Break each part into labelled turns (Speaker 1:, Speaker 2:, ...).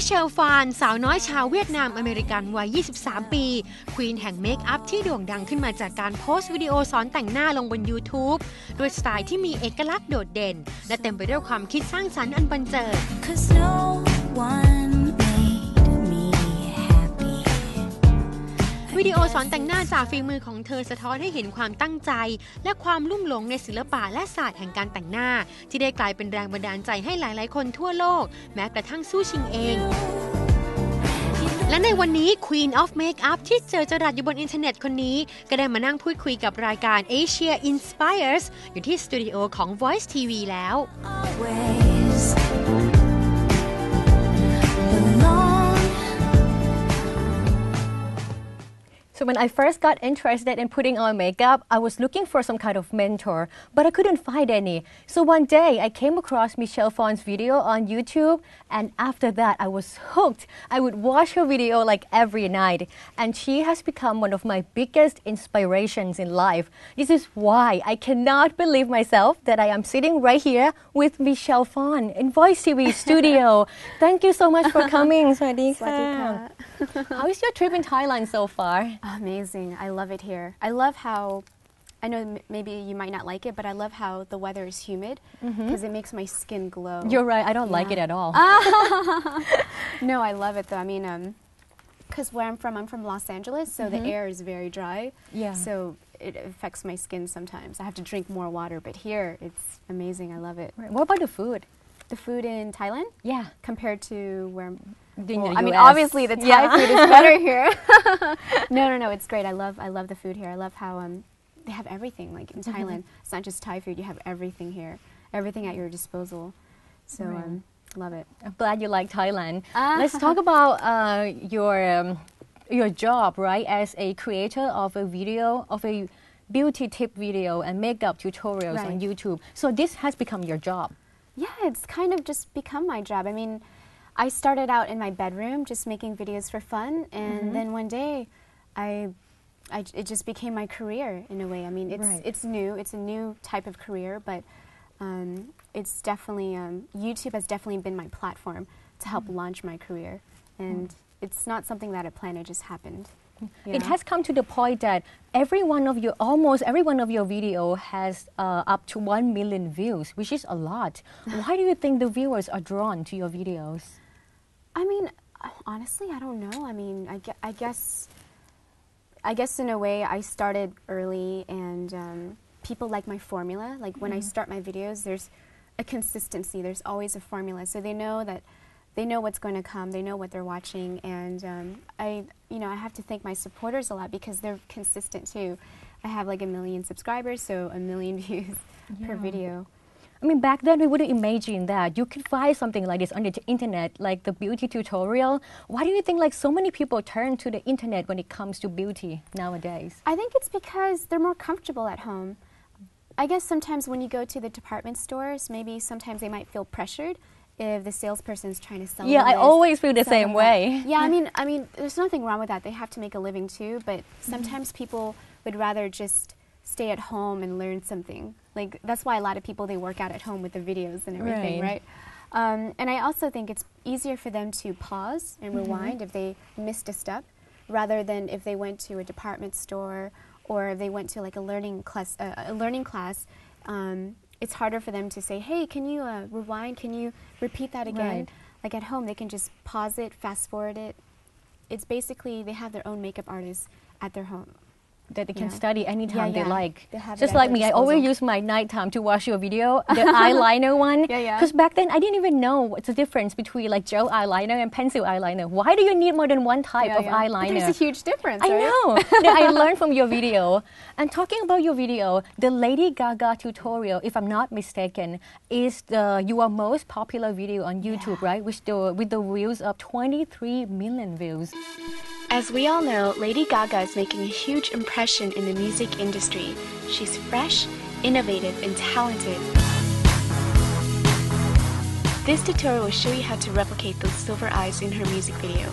Speaker 1: มิเชลฟานสาวน้อยชาวเวียดนามอเมริกันวัย 23 ปีควีนแห่งเมคอัพที่โด่งดังขึ้นมาจากการโพสต์วิดีโอสอนแต่งหน้าลงบน YouTube ด้วยสไตล์ที่มีเอกลักษณ์โดดเด่นและเต็มไปด้วยความคิดสร้างสรรค์อันบันเจิดวิดีโอสอนแต่งหน้าจากฝีมือของเธอสะท้อนให้เห็นความตั้งใจและความลุ่มหลงในศิลปะและศาสตร์แห่งการแต่งหน้าที่ได้กลายเป็นแรงบันดาลใจให้หลายๆคนทั่วโลกแม้กระทั่งสู้ชิงเองและในวันนี้ Queen of Makeup ที่เจอจรัสอยู่บนอินเทอร์เน็ตคนนี้ก็ได้มานั่งพูดคุยกับรายการ Asia Inspires อยู่ที่สตูดิโอของ Voice TV แล้ว
Speaker 2: So when I first got interested in putting on makeup, I was looking for some kind of mentor, but I couldn't find any. So one day I came across Michelle Phan's video on YouTube, and after that I was hooked. I would watch her video like every night, and she has become one of my biggest inspirations in life. This is why I cannot believe myself that I am sitting right here with Michelle Phan in Voice TV studio. Thank you so much for coming. สวัสดีค่ะ How is your trip in Thailand so far?
Speaker 3: Amazing. I love it here. I love how, I know maybe you might not like it, but I love how the weather is humid because it makes my skin glow.
Speaker 2: You're right. I don't like it at all.
Speaker 3: No, I love it though. I mean, because where I'm from Los Angeles, so the air is very dry.
Speaker 2: Yeah.
Speaker 3: So it affects my skin sometimes. I have to drink more water, but here it's amazing. I love it.
Speaker 2: Right. What about the food?
Speaker 3: The food in Thailand?
Speaker 2: Yeah.
Speaker 3: Compared to where...
Speaker 2: Well,
Speaker 3: I mean, obviously the Thai food is better here. No, it's great. I love the food here. I love how they have everything. Like in Thailand, it's not just Thai food. You have everything here, everything at your disposal. So love it.
Speaker 2: I'm glad you like Thailand. Let's talk about your job, right? As a creator of a video of a beauty tip video and makeup tutorials on YouTube. So this has become your job.
Speaker 3: Yeah, it's kind of just become my job. I mean, I started out in my bedroom just making videos for fun, and then one day it just became my career in a way. I mean, it's new. It's a new type of career, but it's definitely YouTube has definitely been my platform to help launch my career, and it's not something that I planned. It just happened.
Speaker 2: It has come to the point that almost every one of your video has up to 1 million views, which is a lot. Why do you think the viewers are drawn to your videos?
Speaker 3: I mean, honestly, I don't know. I mean, I guess in a way I started early, and people like my formula. Like when I start my videos, there's a consistency. There's always a formula, so they know that they know what's going to come. They know what they're watching, and I have to thank my supporters a lot because they're consistent too. I have like 1 million subscribers, so 1 million views per video.
Speaker 2: I mean, back then we wouldn't imagine that you could find something like this on the internet, like the beauty tutorial. Why do you think like so many people turn to the internet when it comes to beauty nowadays?
Speaker 3: I think it's because they're more comfortable at home. I guess sometimes when you go to the department stores, maybe sometimes they might feel pressured if the salesperson's trying to sell them
Speaker 2: I always feel the same way.
Speaker 3: Yeah, I mean, there's nothing wrong with that. They have to make a living too, but sometimes people would rather just stay at home and learn something. Like that's why a lot of people they work out at home with the videos and everything, right? And I also think it's easier for them to pause and rewind if they missed a step, rather than if they went to a department store or if they went to like a learning class. It's harder for them to say, "Hey, can you rewind? Can you repeat that again?"
Speaker 2: Right.
Speaker 3: Like at home, they can just pause it, fast forward it. It's basically they have their own makeup artists at their home.
Speaker 2: That they can study anytime they like.
Speaker 3: Just
Speaker 2: like me, I always use my nighttime to watch your video, the eyeliner one. Because back then I didn't even know what's the difference between like gel eyeliner and pencil eyeliner. Why do you need more than one type of eyeliner?
Speaker 3: There's a huge difference.
Speaker 2: I know. I learned from your video. And talking about your video, the Lady Gaga tutorial, if I'm not mistaken, is your most popular video on YouTube, right? With the views of 23 million views.
Speaker 4: As we all know, Lady Gaga is making a huge impression in the music industry. She's fresh, innovative, and talented. This tutorial will show you how to replicate those silver eyes in her music video.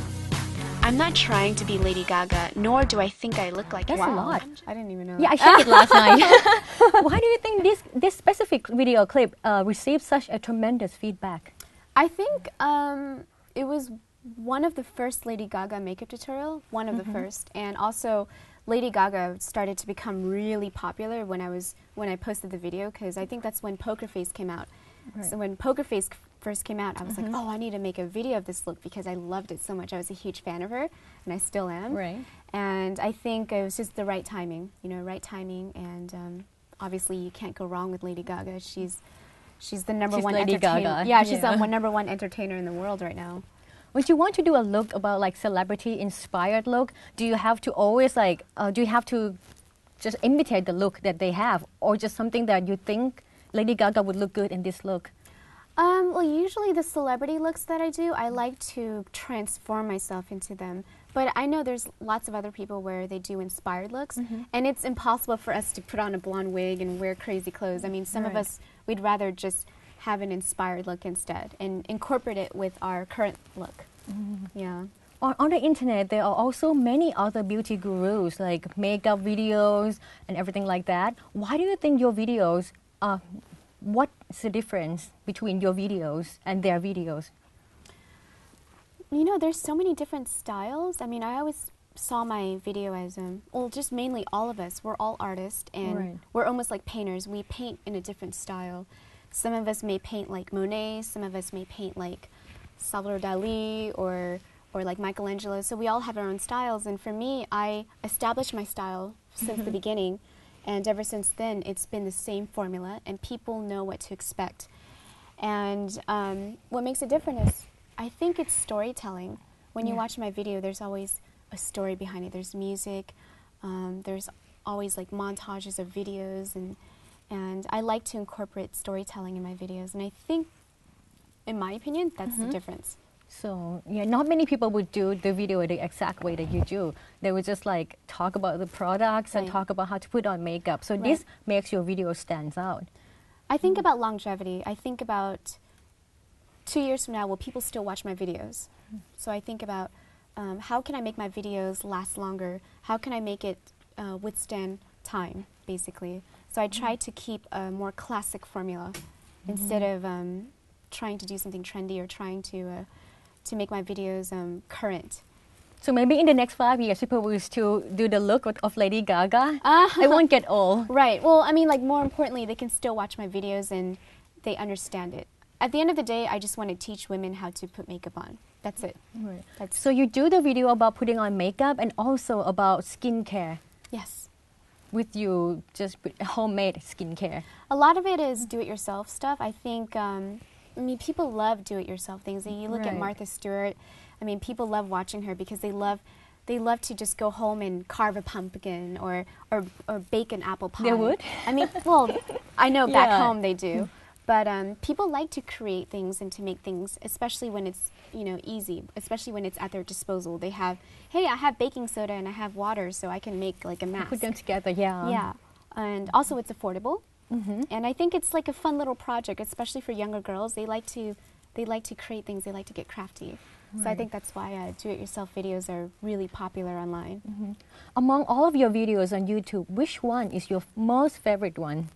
Speaker 4: I'm not trying to be Lady Gaga, nor do I think I look like
Speaker 2: That's
Speaker 4: her.
Speaker 2: a lot.
Speaker 3: I didn't even know.
Speaker 2: Yeah, I checked it last night. Why do you think this specific video clip received such a tremendous feedback?
Speaker 3: I think it was one of the first Lady Gaga makeup tutorial, one of the first, and also Lady Gaga started to become really popular when I posted the video, because I think that's when Poker Face came out.
Speaker 2: Right.
Speaker 3: So when Poker Face first came out, I was like, oh, I need to make a video of this look because I loved it so much. I was a huge fan of her, and I still am.
Speaker 2: Right.
Speaker 3: And I think it was just the right timing, right timing, and obviously you can't go wrong with Lady Gaga. She's the number one
Speaker 2: Lady
Speaker 3: entertainer.
Speaker 2: Gaga.
Speaker 3: Yeah, she's the number one entertainer in the world right now.
Speaker 2: When you want to do a look about like celebrity inspired look, do you have to always do you have to just imitate the look that they have, or just something that you think Lady Gaga would look good in this look?
Speaker 3: Well, usually the celebrity looks that I do, I like to transform myself into them. But I know there's lots of other people where they do inspired looks, and it's impossible for us to put on a blonde wig and wear crazy clothes. I mean, some of us, we'd rather just have an inspired look instead and incorporate it with our current look. Yeah.
Speaker 2: On the internet, there are also many other beauty gurus, like makeup videos and everything like that. Why do you think your videos, what's the difference between your videos and their videos?
Speaker 3: There's so many different styles. I mean, I always saw my video as, just mainly all of us, we're all artists, and we're almost like painters. We paint in a different style. Some of us may paint like Monet, some of us may paint like Salvador Dali or like Michelangelo. So we all have our own styles, and for me, I established my style since the beginning, and ever since then, it's been the same formula, and people know what to expect. And what makes it different is, I think it's storytelling. When you watch my video, there's always a story behind it. There's music, there's always like montages of videos, and I like to incorporate storytelling in my videos. And I think, in my opinion, that's the difference.
Speaker 2: So, yeah, not many people would do the video the exact way that you do. They would just like talk about the products and talk about how to put on makeup. So this makes your video stands out.
Speaker 3: I think about longevity. I think about 2 years from now, will people still watch my videos? So I think about how can I make my videos last longer? How can I make it withstand time, basically? So I try to keep a more classic formula instead of trying to do something trendy or trying to make my videos current.
Speaker 2: So maybe in the next 5 years, people will still do the look of Lady Gaga. It won't get old.
Speaker 3: Right. Well, I mean, like, more importantly, they can still watch my videos and they understand it. At the end of the day, I just want to teach women how to put makeup on. That's it.
Speaker 2: Right. So you do the video about putting on makeup and also about skincare.
Speaker 3: Yes.
Speaker 2: With you just homemade skincare.
Speaker 3: A lot of it is do-it-yourself stuff. I think, people love do-it-yourself things. You look at Martha Stewart. I mean, people love watching her because they love to just go home and carve a pumpkin or bake an apple pie.
Speaker 2: They would?
Speaker 3: I mean, well, I know back home they do. But people like to create things and to make things, especially when it's, easy, especially when it's at their disposal. They have, hey, I have baking soda and I have water, so I can make like a mask.
Speaker 2: Put them together, yeah.
Speaker 3: Yeah. And also it's affordable. And I think it's like a fun little project, especially for younger girls. They like to create things. They like to get crafty. So I think that's why do-it-yourself videos are really popular online.
Speaker 2: Among all of your videos on YouTube, which one is your most favorite one?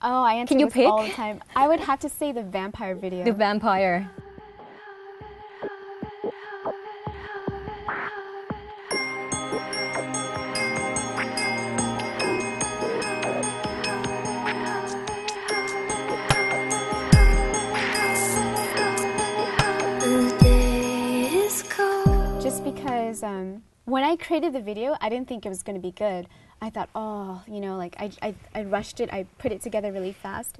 Speaker 3: Oh, I answer this all the time. I would have to say the vampire video.
Speaker 2: The vampire.
Speaker 3: Just because when I created the video, I didn't think it was going to be good. I thought, I rushed it, I put it together really fast.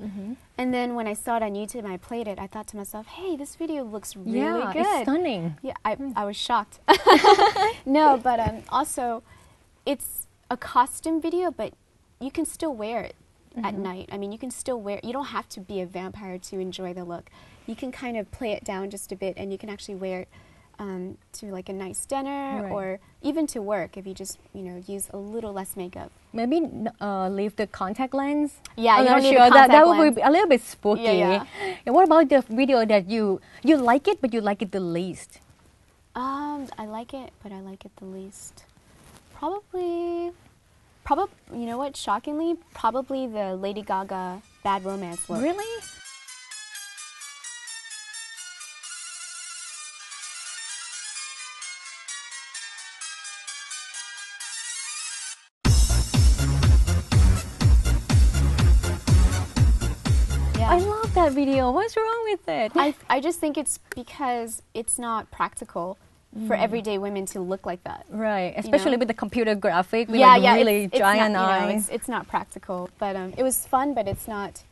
Speaker 3: And then when I saw it on YouTube and I played it, I thought to myself, hey, this video looks really good.
Speaker 2: It's stunning.
Speaker 3: Yeah, I was shocked. No, but also, it's a costume video, but you can still wear it at night. I mean, you can still wear it. You don't have to be a vampire to enjoy the look. You can kind of play it down just a bit, and you can actually wear it to like a nice dinner or even to work if you just use a little less makeup.
Speaker 2: Maybe leave the contact lens.
Speaker 3: Yeah,
Speaker 2: I'm
Speaker 3: you
Speaker 2: not
Speaker 3: don't need
Speaker 2: sure
Speaker 3: a contact
Speaker 2: that
Speaker 3: lens.
Speaker 2: would be a little bit spooky.
Speaker 3: Yeah.
Speaker 2: And what about the video that you like it but you like it the least?
Speaker 3: I like it, but I like it the least. Probably, you know what? Shockingly, probably the Lady Gaga Bad Romance look.
Speaker 2: Really? that video. What's wrong with it?
Speaker 3: I just think it's because it's not practical for everyday women to look like that.
Speaker 2: Right, especially with the computer graphic with really
Speaker 3: it's
Speaker 2: giant
Speaker 3: not,
Speaker 2: eyes.
Speaker 3: It's not practical, but it was fun. But it's not.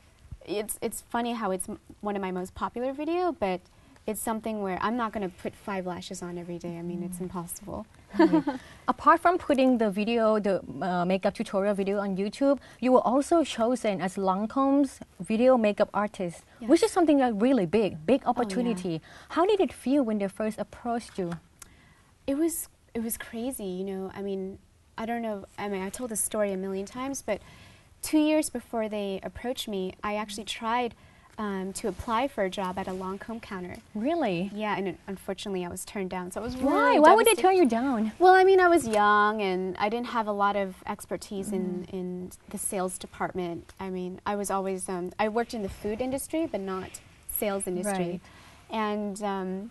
Speaker 3: It's funny how it's one of my most popular video, but it's something where I'm not going to put 5 lashes on every day. I mean, it's impossible.
Speaker 2: Right. Apart from putting the video, the makeup tutorial video on YouTube, you were also chosen as Lancome's video makeup artist, which is something like really big opportunity. How did it feel when they first approached you?
Speaker 3: It was crazy, you know. I mean, I don't know. I mean, I told this story a million times, but 2 years before they approached me, I actually tried to apply for a job at a Lancome counter.
Speaker 2: Really?
Speaker 3: Yeah, and unfortunately I was turned down. So I was
Speaker 2: Why?
Speaker 3: really
Speaker 2: Why would they
Speaker 3: devastated.
Speaker 2: turn you down?
Speaker 3: Well, I mean, I was young and I didn't have a lot of expertise in the sales department. I mean, I was always, I worked in the food industry, but not sales industry. And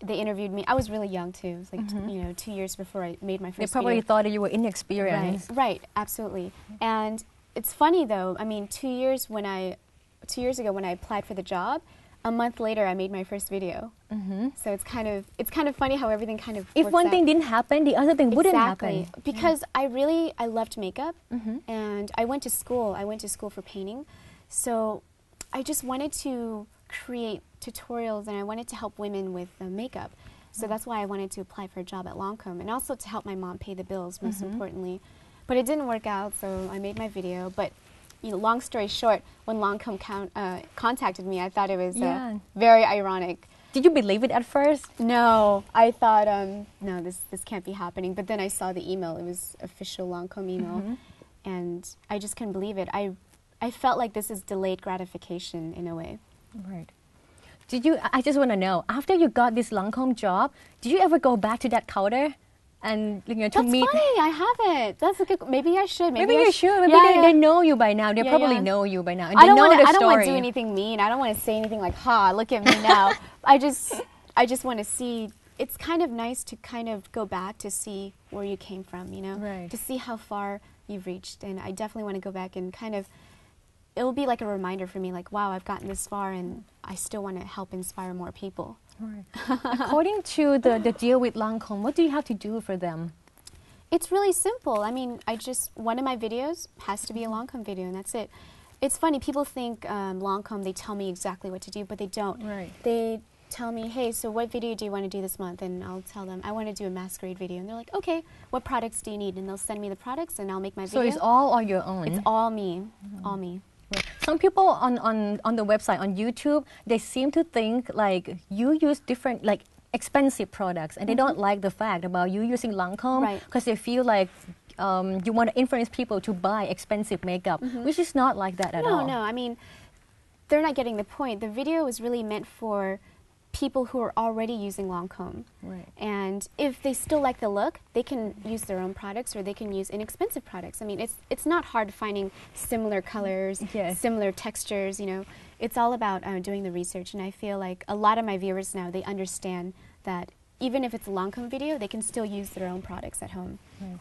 Speaker 3: they interviewed me. I was really young too. It was like, you know, 2 years before I made my first
Speaker 2: They probably
Speaker 3: video.
Speaker 2: thought that you were inexperienced.
Speaker 3: Right, absolutely. And it's funny though, I mean, 2 years ago when I applied for the job, a month later I made my first video. So it's kind of funny how everything kind of
Speaker 2: If
Speaker 3: works
Speaker 2: one
Speaker 3: out.
Speaker 2: thing didn't happen, the other thing wouldn't happen.
Speaker 3: Because I loved makeup and I went to school for painting. So I just wanted to create tutorials and I wanted to help women with makeup. So that's why I wanted to apply for a job at Lancome and also to help my mom pay the bills, most importantly. But it didn't work out, so I made my video. But you know, long story short, when Lancome contacted me, I thought it was very ironic.
Speaker 2: Did you believe it at first?
Speaker 3: No, I thought, no, this can't be happening. But then I saw the email. It was official Lancome email. And I just couldn't believe it. I felt like this is delayed gratification in a way.
Speaker 2: Right. I just want to know, after you got this Lancome job, did you ever go back to that counter? And you know, to
Speaker 3: That's
Speaker 2: meet.
Speaker 3: funny. I haven't. That's a good. Maybe I should.
Speaker 2: Maybe you should. Maybe they know you by now. They probably know you by now. And
Speaker 3: I
Speaker 2: they
Speaker 3: don't
Speaker 2: know
Speaker 3: want
Speaker 2: the
Speaker 3: to. I don't want to
Speaker 2: story.
Speaker 3: do anything mean. I don't want to say anything like, "Ha, look at me now." I just want to see. It's kind of nice to kind of go back to see where you came from. You know, to see how far you've reached. And I definitely want to go back and kind of. It will be like a reminder for me, like, wow, I've gotten this far, and I still want to help inspire more people.
Speaker 2: Right. According to the deal with Lancome, what do you have to do for them?
Speaker 3: It's really simple. I mean, one of my videos has to be a Lancome video, and that's it. It's funny, people think Lancome, they tell me exactly what to do, but they don't.
Speaker 2: Right.
Speaker 3: They tell me, hey, so what video do you want to do this month? And I'll tell them, I want to do a masquerade video. And they're like, okay, what products do you need? And they'll send me the products, and I'll make my video.
Speaker 2: So it's all on your own?
Speaker 3: It's all me, all me.
Speaker 2: Right. Some people on the website, on YouTube, they seem to think like you use different, like, expensive products, and they don't like the fact about you using Lancome because they feel like you want to influence people to buy expensive makeup, which is not like that at all.
Speaker 3: No, I mean, they're not getting the point. The video is really meant for people who are already using Lancome.
Speaker 2: Right.
Speaker 3: And if they still like the look, they can use their own products or they can use inexpensive products. I mean, it's not hard finding similar colors, similar textures, you know. It's all about doing the research, and I feel like a lot of my viewers now, they understand that even if it's a Lancome video, they can still use their own products at home.
Speaker 2: Right.